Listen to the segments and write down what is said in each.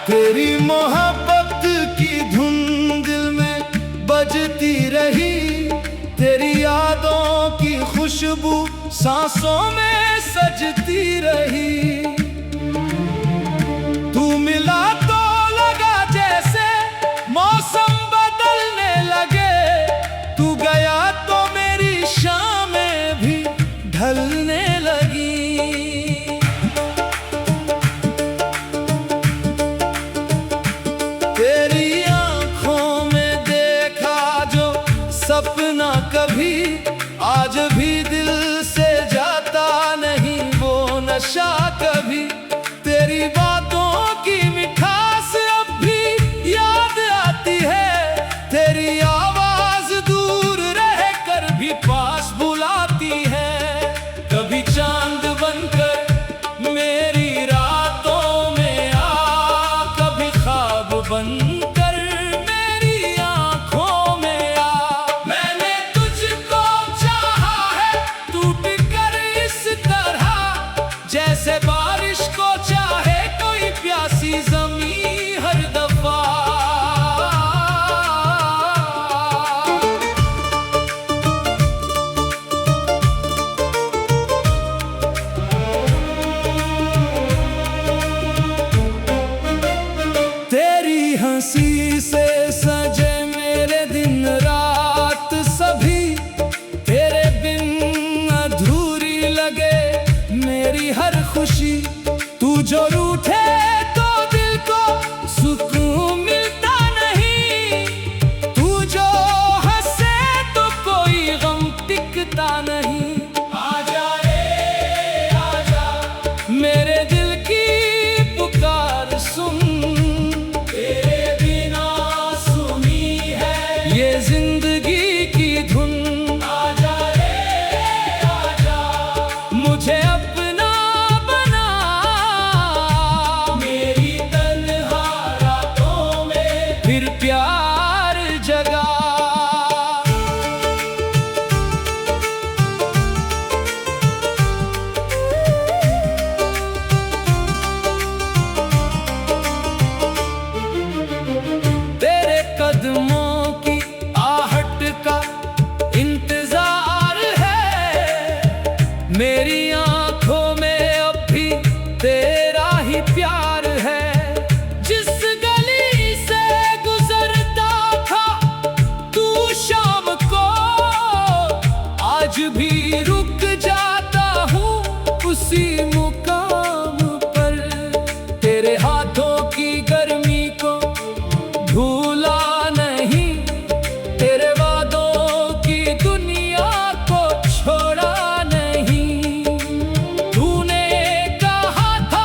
तेरी मोहब्बत की धुन दिल में बजती रही, तेरी यादों की खुशबू सांसों में सजती रही। तू मिला तो लगा जैसे मौसम बदलने लगे, तू गया तो मेरी शामें भी ढलने लगी। तेरी आंखों में देखा जो सपना कभी आज भी दिल से जाता नहीं, वो नशा कभी। तेरी बातों की मिठास अब भी याद आती है, तेरी आवाज दूर रहकर भी पास बुलाती है। कभी चांद बनकर मेरी रातों में आ, कभी ख्वाब बनकर मेरी आंखों में आ। मैंने तुझको चाहा है टूट कर इस तरह, जैसे बारिश को चाहे कोई प्यासी ज़मीं हर दफा। तेरी हंसी से सजे मेरे दिन रात सभी, तेरे बिन अधूरी लगे मेरी हर खुशी। तू जो रूठे तो दिल को सुकून मिलता नहीं, तू जो हंसे तो कोई गम टिकता नहीं। आजा रे आजा, मेरे दिल की पुकार सुन, ये जिंदगी की धुन। आजा रे आजा, मुझे अपना बना, मेरी तन्हा रातों में फिर प्यार जगा। तेरे कदमों इंतजार है, मेरी आंखों में अब भी तेरा ही प्यार है। जिस गली से गुजरता था तू शाम को, आज भी रुक जाता हूँ उसी मुकाम पर। तेरे हाथों की गर्मी को भूला नहीं, तेरे दुनिया को छोड़ा नहीं। तूने कहा था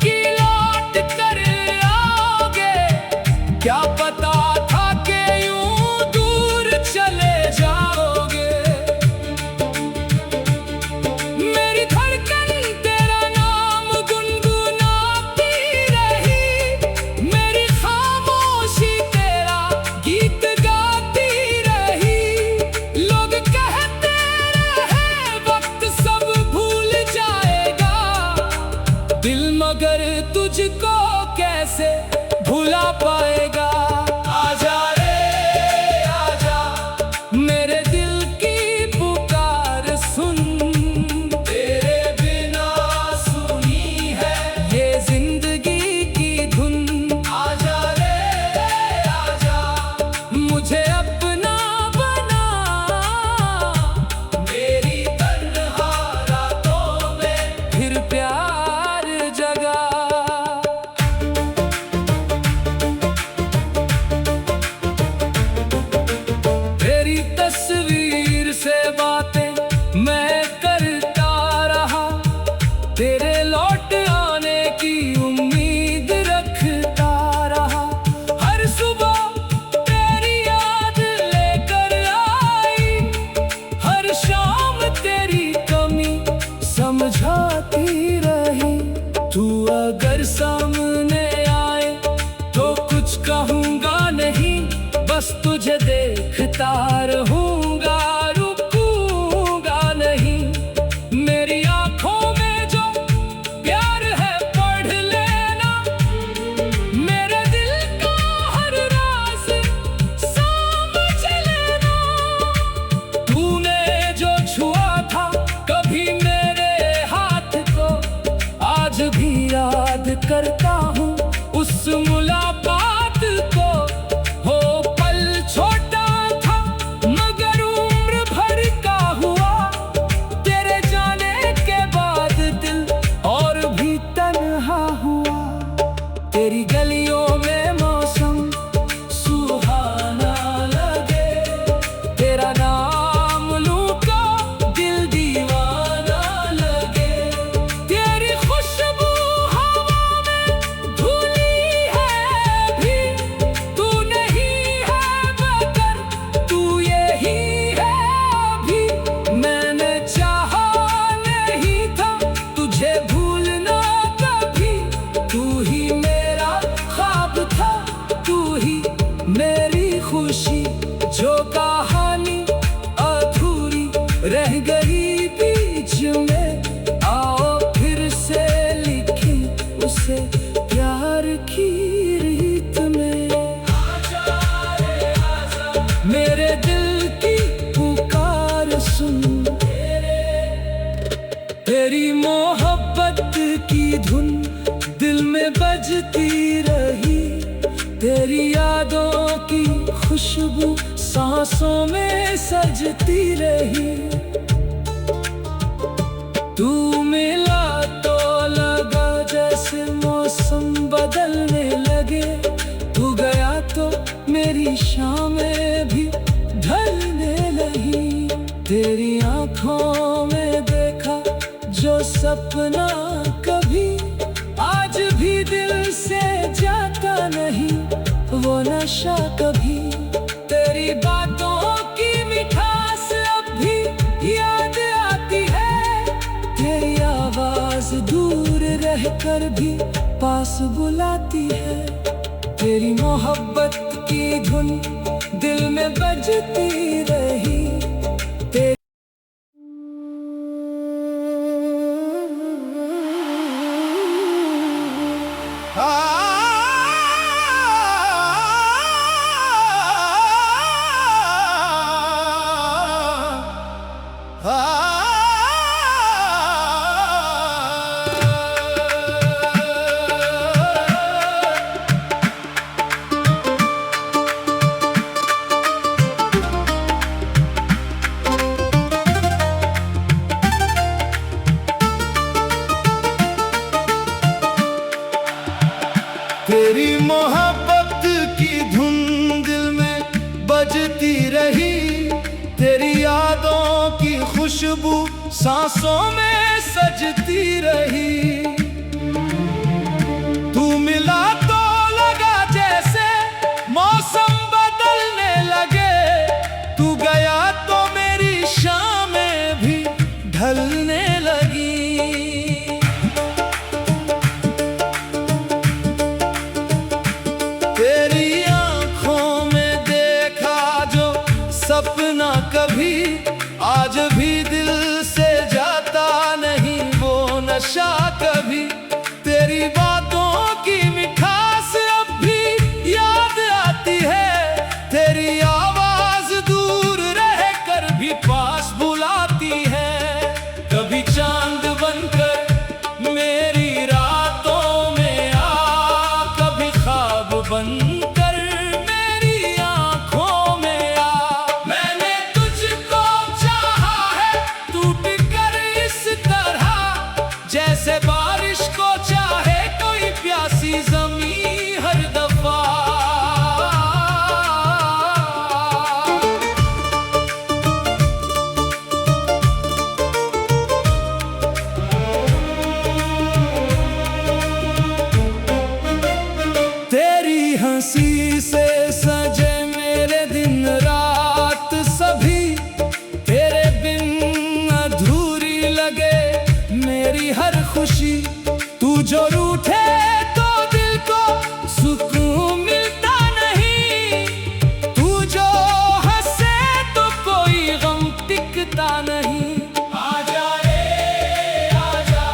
कि लौट कर आओगे, क्या पता था कि यूं दूर चले जाओगे। रह गई बीच में। आओ फिर से लिखें उसे प्यार की रीत में। आजा रे आजा, मेरे दिल की पुकार सुन। तेरी मोहब्बत की धुन दिल में बजती रही। तेरी यादों की खुशबू सांसों में सजती रही। तू मिला तो लगा जैसे मौसम बदलने लगे। तू गया तो मेरी शामें भी ढलने लगी। तेरी आंखों में देखा जो सपना कभी आज भी दिल से जाता नहीं, वो नशा कभी। तेरी बातों की मिठास अब भी याद आती है। तेरी आवाज दूर रहकर भी पास बुलाती है। तेरी मोहब्बत की धुन दिल में बजती रही। तेरी मोहब्बत की धुन दिल में बजती रही। तेरी यादों की खुशबू सांसों में सजती रही। तू मिला तो लगा जैसे मौसम बदलने लगे। तू गया तो मेरी शामें भी ढलने लगी। तेरी आंखों में देखा जो सपना कभी आज भी दिल से जाता नहीं, वो नशा कभी। तेरी बातों की मिठास अब भी याद आती है। तेरी आवाज दूर रहकर भी पास बुलाती है। कभी चांद बनकर मेरी रातों में आ, कभी ख्वाब बनकर मेरी आंखों में आ। मैंने तुझको चाहा है टूट कर इस तरह, जैसे बारिश को चाहे कोई प्यासी ज़मीं हर दफा। तेरी हंसी से सजे मेरे दिन रात सभी। तेरे बिन अधूरी लगे मेरी हर खुशी। तू जो रूठे तो दिल को सुकून मिलता नहीं। तू जो हंसे तो कोई गम टिकता नहीं। आजा रे आजा,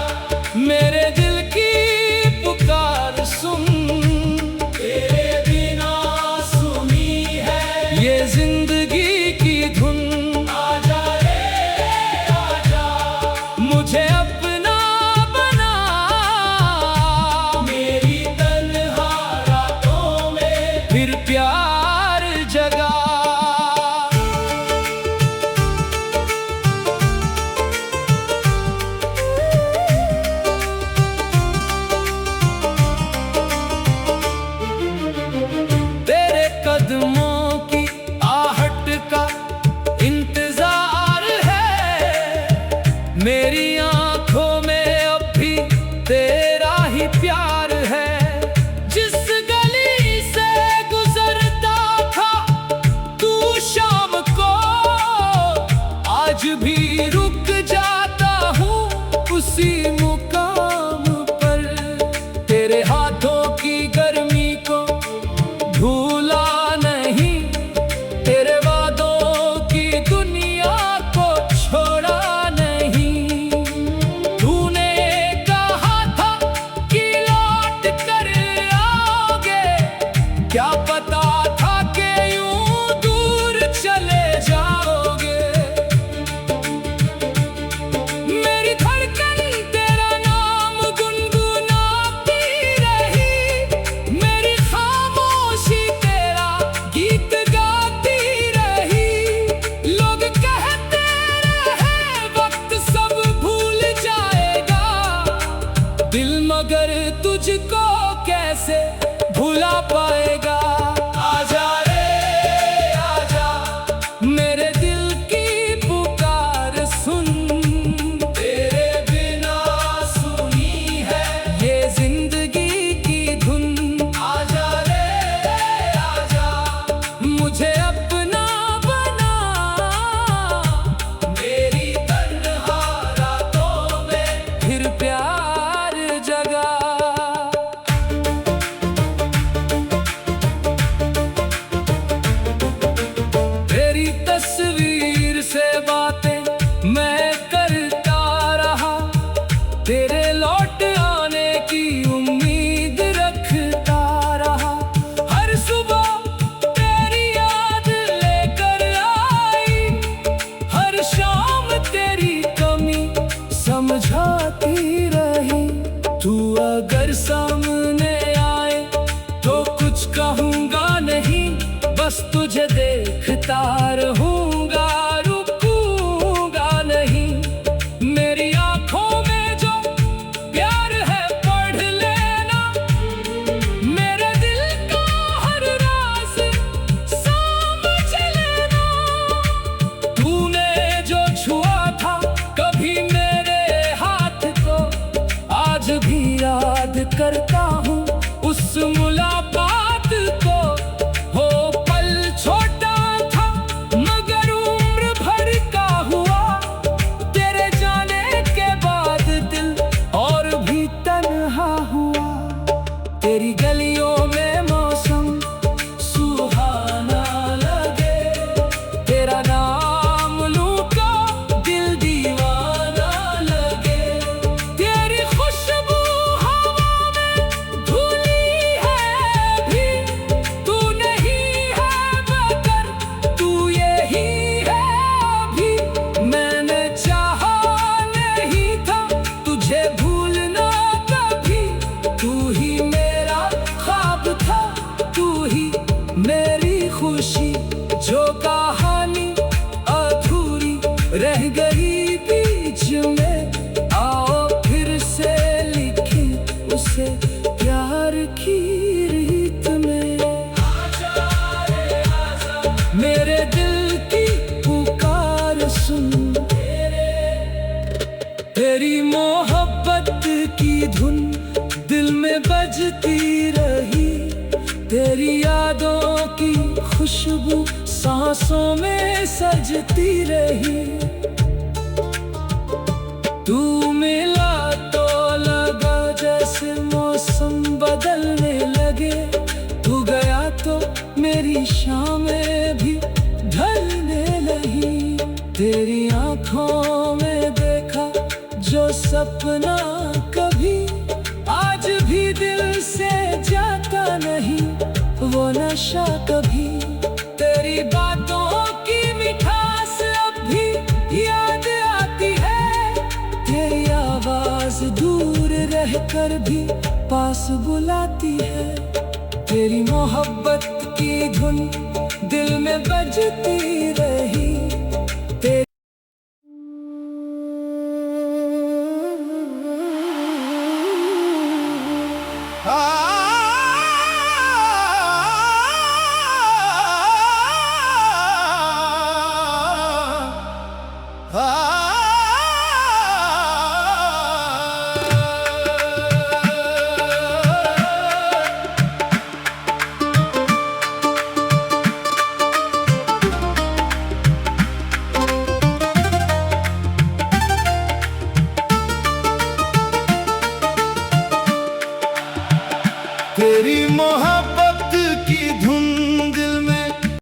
मेरे दिल की पुकार सुन। तेरे बिना सुनी है ये जिंदगी की धुन। आजा रे आजा, मुझे अपना बना। मेरी तन्हा रातों में फिर प्यार जगा। तेरे कदमों की आहट का इंतजार है। मेरी आंखों में अब भी तेरा ही प्यार है। जिस गली से गुजरता था तू शाम को, आज भी रुक जाता हूँ उसी मुकाम पर। तेरे हाथों की गर्मी को भूला नहीं। तेरे वादों की दुनिया को छोड़ कैसे भुला पाएगा। आजा रे आजा, मेरे दिल की पुकार सुन, तेरे बिना सुनी है ये जिंदगी की धुन। आजा रे आजा, मुझे अपना बना, मेरी तन्हा रातों में फिर प्यार जगा। तेरी तस्वीर से बातें मैं करता रहा, तेरे लौट आने की उम्मीद रखता रहा। हर सुबह तेरी याद लेकर आई, हर शाम तेरी कमी समझाती रही। तू अगर सामने आए तो कुछ कहूँगा नहीं, बस तुझे देखता रहूँगा, रुकूँगा नहीं। मेरी आँखों में जो प्यार है पढ़ लेना, मेरे दिल का हर राज समझ लेना। तूने जो छुआ था कभी मेरे हाथ को, आज भी याद करता हूँ उस मुलाकात को। हो पल छोटा था मगर उम्र भर का हुआ, तेरे जाने के बाद दिल और भी तन्हा हुआ। तेरी गलियों में मौसम सुहाना लगे, तेरा नाम लूं तो दिल दीवाना लगे। तेरी खुशबू हवा में धुली है भी, तू नहीं है मगर तू यही है अभी। मैंने चाहा नहीं था तुझे भूलना कभी, तू ही मेरा ख्वाब था, तू ही मेरी खुशी। जो कहानी अधूरी रह गई बीच में, आओ फिर से लिखें उसे प्यार की रीत में। आजा रे आजा, मेरे दिल की पुकार सुन, तेरी मोहब्बत की धुन दिल में बजती रही। तेरी यादों की खुशबू सांसों में सजती रही। तू मिला तो लगा जैसे मौसम बदलने लगे, तू गया तो मेरी शामें भी ढलने लगी। तेरी आंखों में देखा जो सपना कभी, आज भी दिल से जाता नहीं वो नशा कभी। तेरी बातों की मिठास अब भी याद आती है, तेरी आवाज दूर रहकर भी पास बुलाती है। तेरी मोहब्बत की धुन दिल में बजती रही।